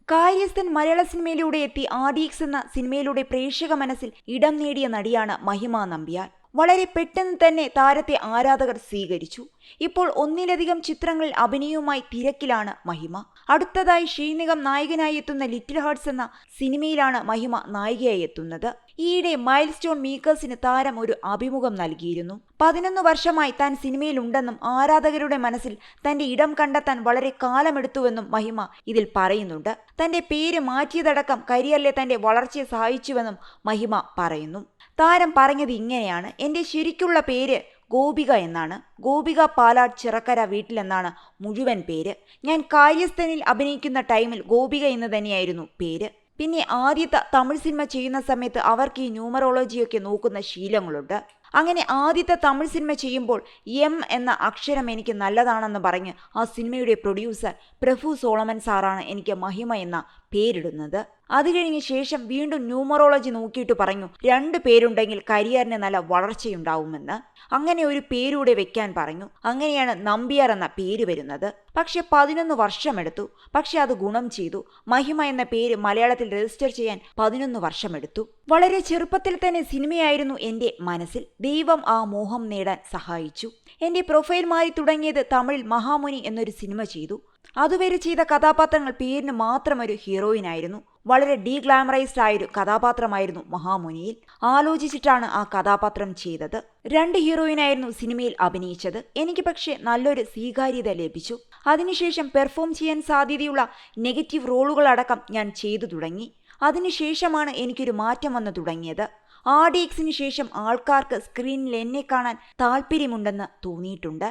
കാര്യസ്ഥൻ മലയാള സിനിമയിലൂടെ എത്തി RDX എന്ന സിനിമയിലൂടെ പ്രേക്ഷക മനസ്സിൽ ഇടം നേടിയ നടിയാണ് മഹിമ നമ്പ്യാർ. വളരെ പെട്ടെന്ന് തന്നെ താരത്തെ ആരാധകർ സ്വീകരിച്ചു. ഇപ്പോൾ ഒന്നിലധികം ചിത്രങ്ങളിൽ അഭിനയവുമായി തിരക്കിലാണ് മഹിമ. അടുത്തതായി ഷീനികം നായകനായി എത്തുന്ന ലിറ്റിൽ ഹാർട്സ് എന്ന സിനിമയിലാണ് മഹിമ നായികയായി എത്തുന്നത്. ഈയിടെ മൈൽ സ്റ്റോൺ മേക്കേഴ്സിന് താരം ഒരു അഭിമുഖം നൽകിയിരുന്നു. 11 വർഷമായി താൻ സിനിമയിലുണ്ടെന്നും ആരാധകരുടെ മനസ്സിൽ തന്റെ ഇടം കണ്ടെത്താൻ വളരെ കാലമെടുത്തുവെന്നും മഹിമ ഇതിൽ പറയുന്നുണ്ട്. തന്റെ പേര് മാറ്റിയതടക്കം കരിയറിലെ തന്റെ വളർച്ചയെ സഹായിച്ചുവെന്നും മഹിമ പറയുന്നു. താരം പറഞ്ഞത് ഇങ്ങനെയാണ്: എന്റെ ശരിക്കുള്ള പേര് ഗോപിക എന്നാണ്. ഗോപിക പാലാട് ചിറക്കര വീട്ടിലെന്നാണ് മുഴുവൻ പേര്. ഞാൻ കാര്യസ്ഥനിൽ അഭിനയിക്കുന്ന ടൈമിൽ ഗോപിക എന്ന് തന്നെയായിരുന്നു പേര്. പിന്നെ ആദ്യത്തെ തമിഴ് സിനിമ ചെയ്യുന്ന സമയത്ത് അവർക്ക് ഈ ന്യൂമറോളജിയൊക്കെ നോക്കുന്ന ശീലങ്ങളുണ്ട്. അങ്ങനെ ആദ്യത്തെ തമിഴ് സിനിമ ചെയ്യുമ്പോൾ M എന്ന അക്ഷരം എനിക്ക് നല്ലതാണെന്ന് പറഞ്ഞ് ആ സിനിമയുടെ പ്രൊഡ്യൂസർ പ്രഭു സോളമൻ സാറാണ് എനിക്ക് മഹിമ എന്ന പേരിടുന്നത്. അത് കഴിഞ്ഞ ശേഷം വീണ്ടും ന്യൂമറോളജി നോക്കിയിട്ട് പറഞ്ഞു 2 പേരുണ്ടെങ്കിൽ കരിയറിന് നല്ല വളർച്ചയുണ്ടാവുമെന്ന്. അങ്ങനെ ഒരു പേരൂടെ വെക്കാൻ പറഞ്ഞു. അങ്ങനെയാണ് നമ്പ്യാർ എന്ന പേര് വരുന്നത്. പക്ഷെ 11 വർഷമെടുത്തു. പക്ഷെ അത് ഗുണം ചെയ്തു. മഹിമ എന്ന പേര് മലയാളത്തിൽ രജിസ്റ്റർ ചെയ്യാൻ 11 വർഷമെടുത്തു. വളരെ ചെറുപ്പത്തിൽ തന്നെ സിനിമയായിരുന്നു എൻ്റെ മനസ്സിൽ. ദൈവം ആ മോഹം നേടാൻ സഹായിച്ചു. എൻ്റെ പ്രൊഫൈൽ മാറി തുടങ്ങിയത് തമിഴിൽ മഹാമുനി എന്നൊരു സിനിമ ചെയ്തു. അതുവരെ ചെയ്ത കഥാപാത്രങ്ങൾ പേരിന് മാത്രം ഒരു ഹീറോയിനായിരുന്നു. വളരെ ഡീഗ്ലാമറൈസ്ഡ് ആയൊരു കഥാപാത്രമായിരുന്നു മഹാമുനിയിൽ. ആലോചിച്ചിട്ടാണ് ആ കഥാപാത്രം ചെയ്തത്. 2 ഹീറോയിനായിരുന്നു സിനിമയിൽ അഭിനയിച്ചത്. എനിക്ക് പക്ഷേ നല്ലൊരു സ്വീകാര്യത ലഭിച്ചു. അതിനുശേഷം പെർഫോം ചെയ്യാൻ സാധ്യതയുള്ള നെഗറ്റീവ് റോളുകളടക്കം ഞാൻ ചെയ്തു തുടങ്ങി. അതിനുശേഷമാണ് എനിക്കൊരു മാറ്റം വന്നു തുടങ്ങിയത്. RDXന് ശേഷം ആൾക്കാർക്ക് സ്ക്രീനിൽ എന്നെ കാണാൻ താല്പര്യമുണ്ടെന്ന് തോന്നിയിട്ടുണ്ട്.